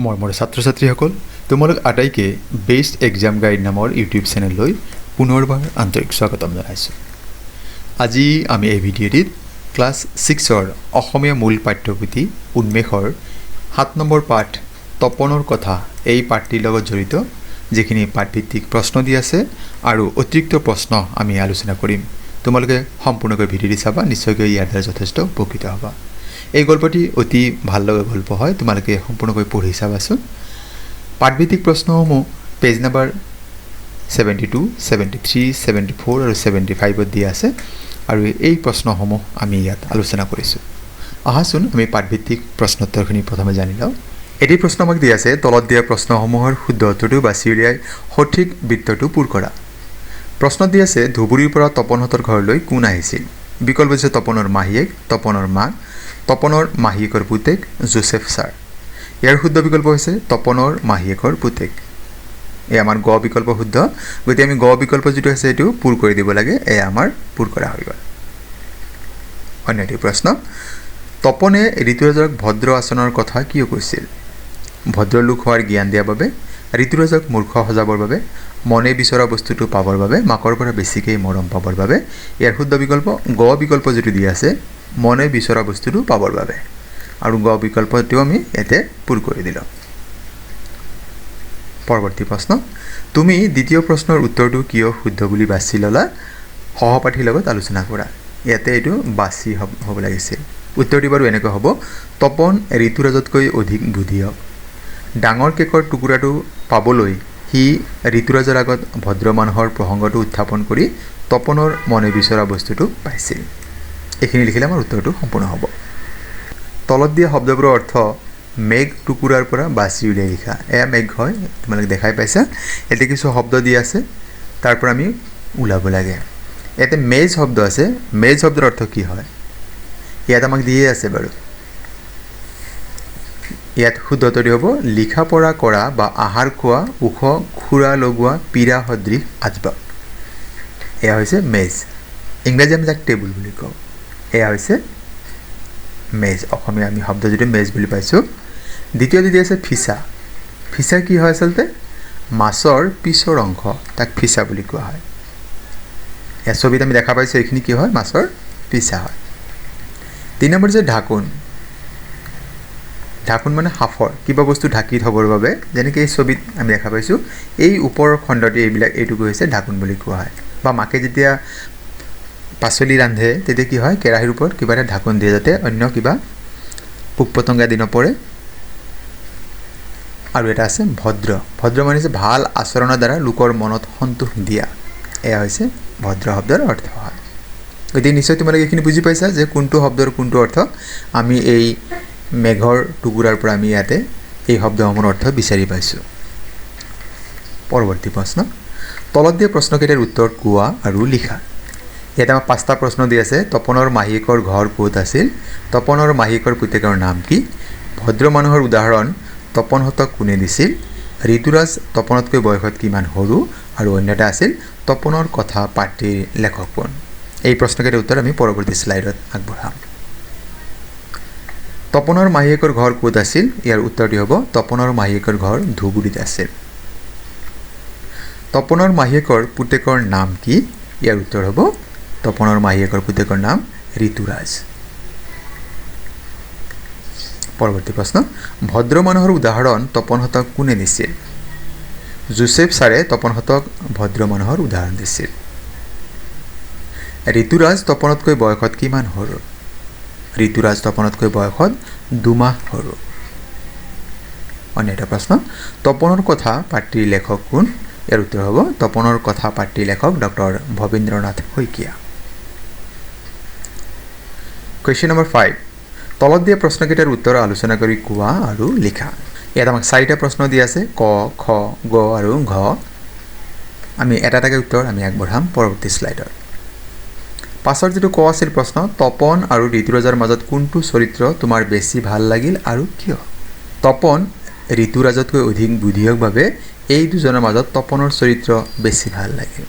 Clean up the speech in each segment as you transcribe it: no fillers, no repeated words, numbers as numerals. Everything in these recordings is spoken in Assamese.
মোৰ ছাত্ৰ ছাত্ৰীসকল তোমালোক আটাইকে বেষ্ট এক্সাম গাইড নামৰ ইউটিউব চেনেললৈ পুনৰবাৰ আন্তৰিক স্বাগতম জনাইছোঁ। আজি আমি এই ভিডিঅ'টিত ক্লাছ 6ৰ অসমীয়া মূল পাঠ্যপুথি উন্মেষৰ 7 নম্বৰ পাঠ তপনৰ কথা এই পাঠটিৰ লগত জড়িত যিখিনি পাঠভিত্তিক প্ৰশ্ন দি আছে আৰু অতিৰিক্ত প্ৰশ্ন আমি আলোচনা কৰিম। তোমালোকে সম্পূৰ্ণকৈ ভিডিঅ'টি চাবা, নিশ্চয়কৈ ইয়াৰ দ্বাৰা যথেষ্ট উপকৃত হ'বা। এই গল্পটি অতি ভাল লগা গল্প হয়, তোমালোকে সম্পূৰ্ণকৈ পঢ়ি চাবাচোন। পাঠভিত্তিক প্ৰশ্নসমূহ পেজ নম্বৰ 72, 73, 74 আৰু 75ত দিয়া আছে আৰু এই প্ৰশ্নসমূহ আমি ইয়াত আলোচনা কৰিছোঁ। আহাচোন আমি পাঠভিত্তিক প্ৰশ্নোত্তৰখিনি প্ৰথমে জানি লওঁ। এটি প্ৰশ্ন আমাক দিয়া আছে, তলত দিয়া প্ৰশ্নসমূহৰ শুদ্ধ উত্তৰটো বাছি উলিয়াই সঠিক বৃত্তটো পূৰ কৰা। প্ৰশ্ন দি আছে, ধুবুৰীৰ পৰা তপনহঁতৰ ঘৰলৈ কোন আহিছিল? বিকল্প হৈছে তপনৰ মাহীয়েক, তপনৰ মাক, তপনৰ মাহীয়েকৰ পুতেক, জোচেফ ছাৰ। ইয়াৰ শুদ্ধ বিকল্প হৈছে তপনৰ মাহীয়েকৰ পুতেক। এয়া আমাৰ গ বিকল্প শুদ্ধ, গতিকে আমি গ বিকল্প যিটো আছে এইটো পূৰ কৰি দিব লাগে। এয়া আমাৰ পূৰ কৰা হৈ গ'ল। অন্য এটি প্ৰশ্ন, তপনে ঋতুৰাজক ভদ্ৰ আচৰণৰ কথা কিয় কৈছিল? ভদ্ৰলোক হোৱাৰ জ্ঞান দিয়াৰ বাবে, ঋতুৰাজক মূৰ্খ সজাবৰ বাবে, মনে বিচৰা বস্তুটো পাবৰ বাবে, মাকৰ পৰা বেছিকৈ মৰম পাবৰ বাবে। ইয়াৰ শুদ্ধ বিকল্প গ বিকল্প যিটো দিয়া আছে, মনে বিচৰা বস্তুটো পাবৰ বাবে, আৰু গ বিকল্পটো আমি ইয়াতে পূৰ কৰি দিলোঁ। পৰৱৰ্তী প্ৰশ্ন, তুমি দ্বিতীয় প্ৰশ্নৰ উত্তৰটো কিয় শুদ্ধ বুলি বাছি ল'লা? সহপাঠীৰ লগত আলোচনা কৰা। ইয়াতে এইটো বাছি হ'ব লাগিছিল। উত্তৰটি বাৰু এনেকুৱা হ'ব, তপন ঋতুৰাজতকৈ অধিক বুদ্ধিয়ক। ডাঙৰ কেকৰ টুকুৰাটো পাবলৈ সি ঋতুৰাজৰ আগত ভদ্ৰ মানুহৰ প্ৰসংগটো উত্থাপন কৰি তপনৰ মনে বিচৰা বস্তুটো পাইছিল। এইখিনি লিখিলে আমাৰ উত্তৰটো সম্পূৰ্ণ হ'ব। তলত দিয়া শব্দবোৰৰ অৰ্থ মেঘ টুকুৰাৰ পৰা বাছি উলিয়াই লিখা। এয়া মেঘ হয়, তোমালোকে দেখাই পাইছা। ইয়াতে কিছু শব্দ দি আছে, তাৰ পৰা আমি ওলাব লাগে। ইয়াতে মেজ শব্দ আছে, মেজ শব্দৰ অৰ্থ কি হয়? ইয়াত আমাক দিয়ে আছে বাৰু। ইয়াত শুদ্ধ উত্তৰটো হ'ব লিখা পঢ়া কৰা বা আহাৰ খোৱা, ওখ খুৰা লগোৱা পীড়া সদৃশ আচবাব। এয়া হৈছে মেজ। ইংৰাজী আমি যাক টেবুল বুলি কওঁ। এয়া হৈছে মেজ। অসমীয়া আমি শব্দ যিটো মেজ বুলি পাইছোঁ। দ্বিতীয়টো দি আছে ফিচা। ফিচা কি হয় আচলতে? মাছৰ পিছৰ অংশ, তাক ফিচা বুলি কোৱা হয়। এয়া ছবিত আমি দেখা পাইছোঁ, এইখিনি কি হয়? মাছৰ পিচা হয়। 3 নম্বৰ যে ঢাকোন। ঢাকোন মানে সাঁফৰ, কিবা বস্তু ঢাকি থ'বৰ বাবে। যেনেকৈ এই ছবিত আমি দেখা পাইছোঁ, এই ওপৰৰ খণ্ডটি এইটুকু হৈছে ঢাকোন বুলি কোৱা হয়। বা মাকে যেতিয়া পাচলি ৰান্ধে তেতিয়া কি হয়? কেৰাহীৰ ওপৰত কিবা এটা ঢাকোন দিয়ে, যাতে অন্য কিবা পোক পতংগ আদি নপৰে। আৰু এটা আছে ভদ্ৰ। ভদ্ৰ মানে হৈছে ভাল আচৰণৰ দ্বাৰা লোকৰ মনত সন্তোষ দিয়া। এয়া হৈছে ভদ্ৰ শব্দৰ অৰ্থ হয়। গতিকে নিশ্চয় তোমালোকে এইখিনি বুজি পাইছা যে কোনটো শব্দৰ কোনটো অৰ্থ। আমি এই মেঘৰ টুকুৰাৰ পৰা আমি ইয়াতে এই শব্দসমূহৰ অৰ্থ বিচাৰি পাইছোঁ। পৰৱৰ্তী প্ৰশ্ন, তলত দিয়া প্ৰশ্নকেইটাৰ উত্তৰ কোৱা আৰু লিখা। ইয়াত আমাক 5টা প্ৰশ্ন দি আছে। তপনৰ মাহীয়েকৰ ঘৰ ক'ত আছিল? তপনৰ মাহীয়েকৰ পুতেকৰ নাম কি? ভদ্ৰ মানুহৰ উদাহৰণ তপনহঁতক কোনে দিছিল? ঋতুৰাজ তপনতকৈ বয়সত কিমান সৰু? আৰু অন্য এটা আছিল তপনৰ কথা পাঠটিৰ লেখক কোন? এই প্ৰশ্নকেইটাৰ উত্তৰ আমি পৰৱৰ্তী শ্লাইডত আগবঢ়াম। তপনৰ মাহীয়েকৰ ঘৰ ক'ত আছিল? ইয়াৰ উত্তৰটি হ'ব তপনৰ মাহীয়েকৰ ঘৰ ধুবুৰীত আছিল। তপনৰ মাহীয়েকৰ পুতেকৰ নাম কি? ইয়াৰ উত্তৰ হ'ব তপনৰ মাহীয়েকৰ পুতেকৰ নাম ঋতুৰাজ। পৰৱৰ্তী প্ৰশ্ন, ভদ্ৰ মানুহৰ উদাহৰণ তপনহঁতক কোনে দিছিল? জোচেফ ছাৰে তপনহঁতক ভদ্ৰ মানুহৰ উদাহৰণ দিছিল। ঋতুৰাজ তপনতকৈ বয়সত কিমান সৰু? ঋতুৰাজ তপনতকৈ বয়সত 2 মাহ সৰু। অন্য এটা প্ৰশ্ন, তপনৰ কথা পাঠটিৰ লেখক কোন? ইয়াৰ উত্তৰ হ'ব তপনৰ কথা পাঠটিৰ লেখক doctor Bhabendranath Saikia. Question number 5, তলত দিয়া প্ৰশ্নকেইটাৰ উত্তৰ আলোচনা কৰি কোৱা আৰু লিখা। ইয়াত আমাক 4টা প্ৰশ্ন দি আছে, ক, খ, গ আৰু ঘ। আমি এটা এটাকৈ উত্তৰ আমি আগবঢ়াম পৰৱৰ্তী শ্লাইডত। 5ৰ যিটো ক আছিল প্ৰশ্ন, তপন আৰু ঋতুৰাজৰ মাজত কোনটো চৰিত্ৰ তোমাৰ বেছি ভাল লাগিল আৰু কিয়? তপন ঋতুৰাজতকৈ অধিক বুদ্ধিয়ক বাবে এই দুজনৰ মাজত তপনৰ চৰিত্ৰ বেছি ভাল লাগিল।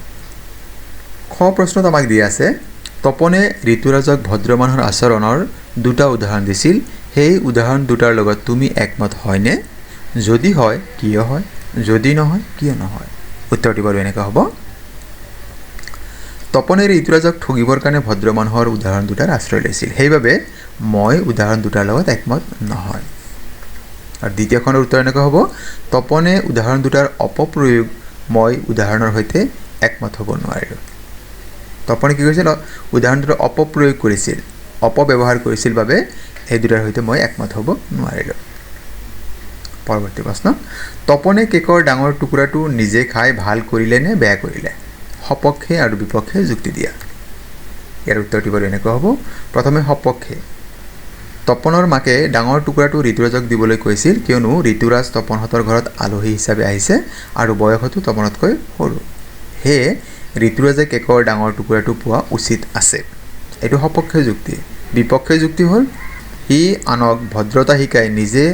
খ প্ৰশ্নত আমাক দিয়া আছে, তপনে ঋতুৰাজক ভদ্ৰ মানুহৰ আচৰণৰ 2টা উদাহৰণ দিছিল। সেই উদাহৰণ 2টাৰ লগত তুমি একমত হয়নে? যদি হয় কিয় হয়, যদি নহয় কিয় নহয়। উত্তৰটি বাৰু এনেকুৱা হ'ব, তপনে ঋতুৰাজক ঠগিবৰ কাৰণে ভদ্ৰ মানুহৰ উদাহৰণ দুটাৰ আশ্ৰয় লৈছিল, সেইবাবে মই উদাহৰণ দুটাৰ লগত একমত নহয়। আৰু দ্বিতীয়খনৰ উত্তৰ এনেকুৱা হ'ব, তপনে উদাহৰণ দুটাৰ অপপ্ৰয়োগ মই উদাহৰণৰ সৈতে একমত হ'ব নোৱাৰিলোঁ। তপনে কি কৰিছিল, উদাহৰণ দুটাৰ অপপ্ৰয়োগ কৰিছিল, অপব্যৱহাৰ কৰিছিল বাবে এই দুটাৰ সৈতে মই একমত হ'ব নোৱাৰিলোঁ। পৰৱৰ্তী প্ৰশ্ন, তপনে কেকৰ ডাঙৰ টুকুৰাটো নিজে খাই ভাল কৰিলে নে বেয়া কৰিলে? সপক্ষে আৰু বিপক্ষে যুক্তি দিয়া। ইয়াৰ উত্তৰটি বাৰু এনেকুৱা হ'ব, প্ৰথমে সপক্ষে। তপনৰ মাকে ডাঙৰ টুকুৰাটো ঋতুৰাজক দিবলৈ কৈছিল কিয়নো ঋতুৰাজ তপনহঁতৰ ঘৰত আলহী হিচাপে আহিছে আৰু বয়সতো তপনতকৈ সৰু, সেয়ে ঋতুৰাজে কেকৰ ডাঙৰ টুকুৰাটো পোৱা উচিত আছে। এইটো সপক্ষে যুক্তি। বিপক্ষে যুক্তি হ'ল, সি আনক ভদ্ৰতা শিকাই নিজে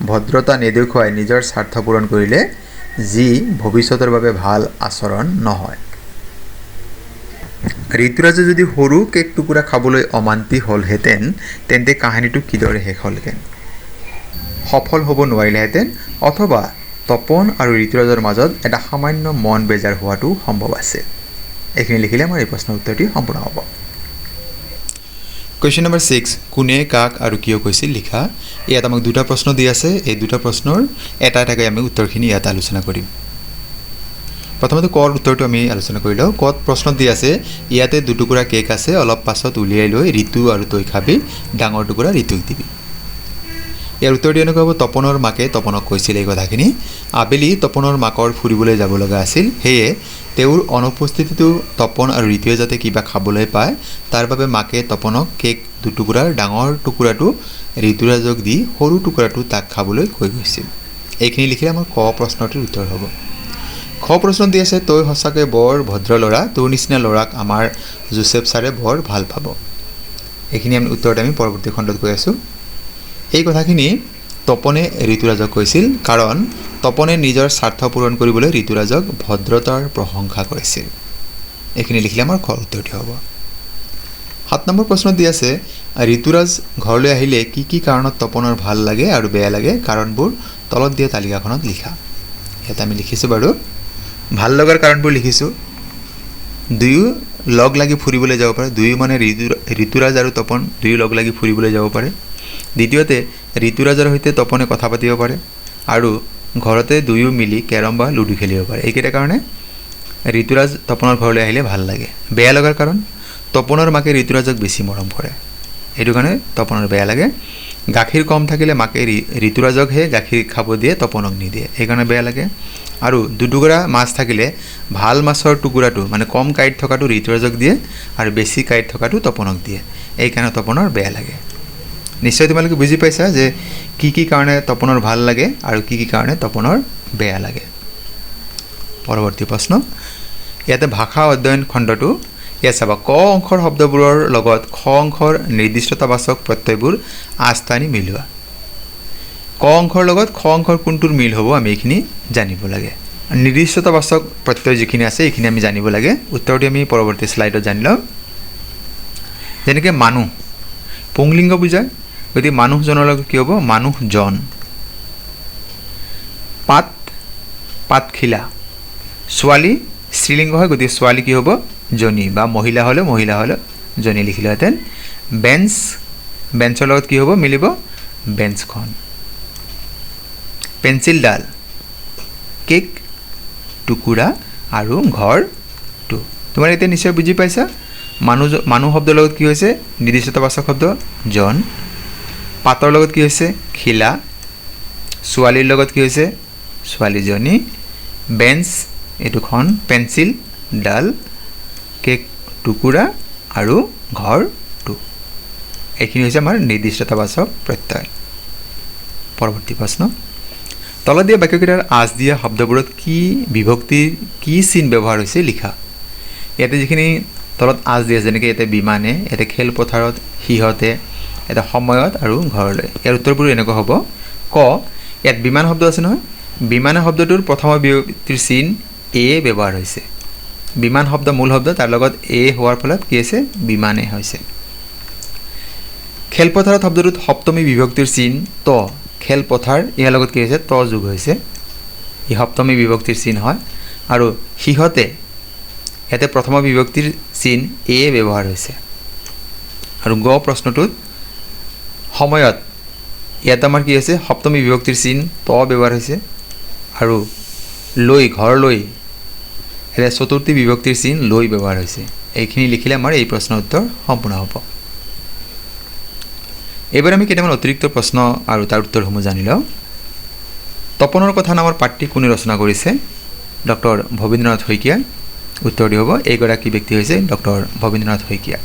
ভদ্ৰতা নেদেখুৱাই নিজৰ স্বাৰ্থ পূৰণ কৰিলে, যি ভৱিষ্যতৰ বাবে ভাল আচৰণ নহয়। ঋতুৰাজে যদি সৰু কেক টুকুৰা খাবলৈ অমান্তি হ'লহেঁতেন তেন্তে কাহিনীটো কিদৰে শেষ হ'লহেঁতেন? সফল হ'ব নোৱাৰিলেহেঁতেন, অথবা তপন আৰু ঋতুৰাজৰ মাজত এটা সামান্য মন বেজাৰ হোৱাটো সম্ভৱ আছে। এইখিনি লিখিলে আমাৰ এই প্ৰশ্নৰ উত্তৰটি সম্পূৰ্ণ হ'ব। কুৱেশ্যন নম্বৰ 6, কোনে কাক আৰু কিয় কৈছিল লিখা। ইয়াত আমাক দুটা প্ৰশ্ন দি আছে, এই দুটা প্ৰশ্নৰ এটা এটাকৈ আমি উত্তৰখিনি ইয়াত আলোচনা কৰিম। প্ৰথমতে কৰ উত্তৰটো আমি আলোচনা কৰি লওঁ। কত প্ৰশ্ন দি আছে, ইয়াতে দুটুকুৰা কেক আছে, অলপ পাছত উলিয়াই লৈ ঋতু আৰু তই খাবি, ডাঙৰ টুকুৰা ঋতুক দিবি। ইয়াৰ উত্তৰটো এনেকুৱা হ'ব, তপনৰ মাকে তপনক কৈছিল এই কথাখিনি। আবেলি তপনৰ মাকৰ ফুৰিবলৈ যাব লগা আছিল, সেয়ে তেওঁৰ অনুপস্থিতিটো তপন আৰু ঋতুৱে যাতে কিবা খাবলৈ পায় তাৰ বাবে মাকে তপনক কেক দুটুকুৰাৰ ডাঙৰ টুকুৰাটো ঋতুৰাজক দি সৰু টুকুৰাটো তাক খাবলৈ কৈ গৈছিল। এইখিনি লিখিলে আমাৰ ক প্ৰশ্নটোৰ উত্তৰ হ'ব। খ প্ৰশ্ন দি আছে, তই সঁচাকৈ বৰ ভদ্ৰ ল'ৰা, তোৰ নিচিনা ল'ৰাক আমাৰ জোচেফ ছাৰে বৰ ভাল পাব। এইখিনি আমি উত্তৰতে আমি পৰৱৰ্তী খণ্ডত গৈ আছোঁ। এই কথাখিনি তপনে ঋতুৰাজক কৈছিল কাৰণ তপনে নিজৰ স্বাৰ্থ পূৰণ কৰিবলৈ ঋতুৰাজক ভদ্ৰতাৰ প্ৰশংসা কৰিছিল। এইখিনি লিখিলে আমাৰ খ উত্তৰটি হ'ব। 7 নম্বৰ প্ৰশ্ন দি আছে, ঋতুৰাজ ঘৰলৈ আহিলে কি কি কাৰণত তপনৰ ভাল লাগে আৰু বেয়া লাগে, কাৰণবোৰ তলত দিয়া তালিকাখনত লিখা। ইয়াত আমি লিখিছোঁ বাৰু, ভাল লগাৰ কাৰণবোৰ লিখিছোঁ। দুয়ো লগ লাগি ফুৰিবলৈ যাব পাৰে, দুয়ো মানে ঋতুৰাজ আৰু তপন দুয়ো লগ লাগি ফুৰিবলৈ যাব পাৰে। দ্বিতীয়তে ঋতুৰাজৰ সৈতে তপনে কথা পাতিব পাৰে আৰু ঘৰতে দুয়ো মিলি কেৰম বা লুডু খেলিব পাৰে। এইকেইটা কাৰণে ঋতুৰাজ তপনৰ ঘৰলৈ আহিলে ভাল লাগে। বেয়া লগাৰ কাৰণ, তপনৰ মাকে ঋতুৰাজক বেছি মৰম কৰে, এইটো কাৰণে তপনৰ বেয়া লাগে। গাখীৰ কম থাকিলে মাকে ঋতুৰাজকহে গাখীৰ খাব দিয়ে, তপনক নিদিয়ে, সেইকাৰণে বেয়া লাগে। আৰু দুটুকুৰা মাছ থাকিলে ভাল মাছৰ টুকুৰাটো মানে কম কাঁইট থকাটো ঋতুৰাজক দিয়ে আৰু বেছি কাঁইট থকাটো তপনক দিয়ে, এইকাৰণে তপনৰ বেয়া লাগে। নিশ্চয় তোমালোকে বুজি পাইছা যে কি কি কাৰণে তপনৰ ভাল লাগে আৰু কি কি কাৰণে তপনৰ বেয়া লাগে। পৰৱৰ্তী প্ৰশ্ন, ইয়াতে ভাষা অধ্যয়ন খণ্ডটো ইয়াত চাবা, ক অংশৰ শব্দবোৰৰ লগত খ অংশৰ নিৰ্দিষ্টতাবাচক প্ৰত্যয়বোৰ আস্থানি মিলোৱা। ক অংশৰ লগত খ অংশৰ কোনটোৰ মিল হ'ব আমি এইখিনি জানিব লাগে। নিৰ্দিষ্টতাবাচক প্ৰত্যয় যিখিনি আছে এইখিনি আমি জানিব লাগে। উত্তৰটি আমি পৰৱৰ্তী শ্লাইডত জানি লওঁ। যেনেকৈ মানুহ পুংলিংগ বুজায়, গতিকে মানুহজনৰ লগত কি হ'ব, মানুহজন। পাত পাতখিলা, ছোৱালী স্ত্ৰীলিংগ হয়, গতিকে ছোৱালী কি হ'ব, জনী, বা মহিলা হ'লে জনী লিখিলেহেঁতেন। বেঞ্চ বেঞ্চৰ লগত কি হ'ব মিলিব, বেঞ্চখন। পেঞ্চিলডাল, কেক টুকুৰা আৰু ঘৰটো। তোমাৰ এতিয়া নিশ্চয় বুজি পাইছা, মানুহ শব্দৰ লগত কি হৈছে নিৰ্দিষ্টতাবাচক শব্দ জন, পাতৰ লগত কি হৈছে খিলা, ছোৱালীৰ লগত কি হৈছে ছোৱালীজনী, বেঞ্চ এইটোখন, পেঞ্চিল ডাল, কেক টুকুৰা আৰু ঘৰটো। এইখিনি হৈছে আমাৰ নিৰ্দিষ্টতাবাচক প্ৰত্যয়। পৰৱৰ্তী প্ৰশ্ন, তলত দিয়া বাক্যকেইটাৰ আঁচ দিয়া শব্দবোৰত কি বিভক্তিৰ কি চিন ব্যৱহাৰ হৈছে লিখা। ইয়াতে যিখিনি তলত আঁচ দিয়া আছে, যেনেকৈ ইয়াতে বিমানে, ইয়াতে খেলপথাৰত, সিহঁতে, এটা সময়ত আৰু ঘৰলৈ। ইয়াৰ উত্তৰবোৰ এনেকুৱা হ'ব। ক, ইয়াত বিমান শব্দ আছে নহয়, বিমানে শব্দটোৰ প্ৰথম বিভক্তিৰ চিন এ ব্যৱহাৰ হৈছে। বিমান শব্দ মূল শব্দ, তাৰ লগত এ হোৱাৰ ফলত কি হৈছে বিমানে হৈছে। খেলপথাৰত শব্দটোত সপ্তমী বিভক্তিৰ চিন ত, খেলপথাৰ ইয়াৰ লগত কি হৈছে ত যোগ হৈছে ই সপ্তমী বিভক্তিৰ চিন হয় আৰু সিহঁতে ইয়াতে প্ৰথম বিভক্তিৰ চিন এ ব্যৱহাৰ হৈছে আৰু গ প্ৰশ্নটোত সময়ত ইয়াত আমাৰ কি হৈছে সপ্তমী বিভক্তিৰ চিন ত ব্যৱহাৰ হৈছে আৰু লৈ ঘৰ লৈ এৰে চতুৰ্থী বিভক্তিৰ চিন লৈ ব্যৱহাৰ হৈছে এইখিনি লিখিলে আমাৰ এই প্ৰশ্নৰ উত্তৰ সম্পূৰ্ণ হ'ব এবাৰ আমি কেইটামান অতিৰিক্ত প্ৰশ্ন আৰু তাৰ উত্তৰসমূহ জানি লওঁ তপনৰ কথা নামৰ পাঠটি কোনে ৰচনা কৰিছে ডক্টৰ ভবীন্দ্ৰনাথ শইকীয়া উত্তৰ দিব এইগৰাকী ব্যক্তি হৈছে ডক্টৰ ভবীন্দ্ৰনাথ শইকীয়া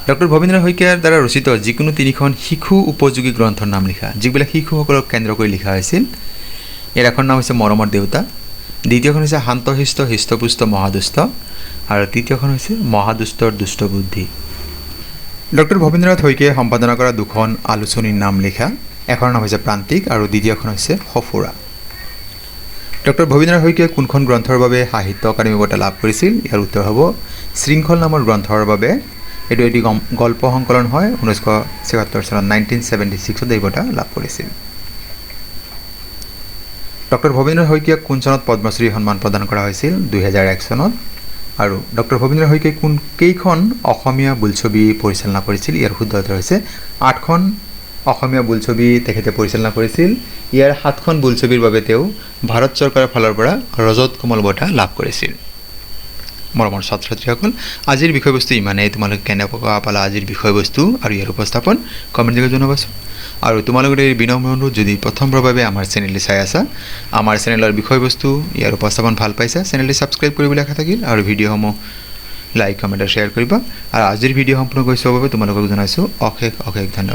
ডক্টৰ ভবীন্দ্ৰনাথ শইকীয়াৰ দ্বাৰা ৰচিত যিকোনো তিনিখন শিশু উপযোগী গ্ৰন্থৰ নাম লিখা যিবিলাক শিশুসকলক কেন্দ্ৰ কৰি লিখা হৈছিল ইয়াৰ এখন নাম হৈছে মৰমৰ দেউতা দ্বিতীয়খন হৈছে শান্তশিষ্ট হৃষ্টপুষ্ট মহাদুষ্ট আৰু তৃতীয়খন হৈছে মহাদুষ্টৰ দুষ্ট বুদ্ধি ডক্টৰ ভবীন্দ্ৰনাথ শইকীয়াই সম্পাদনা কৰা দুখন আলোচনীৰ নাম লিখা এখন নাম হৈছে প্ৰান্তিক আৰু দ্বিতীয়খন হৈছে সফুৰা ডক্টৰ ভবীন্দ্ৰনাথ শইকীয়াই কোনখন গ্ৰন্থৰ বাবে সাহিত্য একাডেমী বঁটা লাভ কৰিছিল ইয়াৰ উত্তৰ হ'ব শৃংখল নামৰ গ্ৰন্থৰ বাবে এইটো এটি গল্প সংকলন হয় 1976 চনত 1976 এই বঁটা লাভ কৰিছিল ডক্টৰ ভবীন্দ্ৰনাথ শইকীয়াক কোন চনত পদ্মশ্ৰী সন্মান প্ৰদান কৰা হৈছিল 2001 চনত আৰু ডক্টৰ ভবীন্দ্ৰনাথ শইকীয়াই কোন কেইখন অসমীয়া বোলছবি পৰিচালনা কৰিছিল ইয়াৰ শুদ্ধ উত্তৰ হৈছে 8খন অসমীয়া বোলছবি তেখেতে পৰিচালনা কৰিছিল ইয়াৰ 7খন বোলছবিৰ বাবে তেওঁ ভাৰত চৰকাৰৰ ফালৰ পৰা ৰজত কমল বঁটা লাভ কৰিছিল মৰমৰ ছাত্ৰ-ছাত্ৰীসকল আজিৰ বিষয়বস্তু ইমানেই তোমালোকে কেনেকুৱা পালা আজিৰ বিষয়বস্তু আৰু ইয়াৰ উপস্থাপন কমেণ্ট যোগে জনাবাচোন আৰু তোমালোকৰ এই বিনম্ৰ অনুৰোধ যদি প্ৰথমবাৰৰ বাবে আমাৰ চেনেলটি চাই আছা আমাৰ চেনেলৰ বিষয়বস্তু ইয়াৰ উপস্থাপন ভাল পাইছা চেনেলটি সাবস্ক্ৰাইব কৰিবলৈ আশা থাকিল আৰু ভিডিঅ'সমূহ লাইক কমেণ্ট আৰু শ্বেয়াৰ কৰিবা আৰু আজিৰ ভিডিঅ' সম্পূৰ্ণ কৰি চোৱাৰ বাবে তোমালোকক জনাইছোঁ অশেষ অশেষ ধন্যবাদ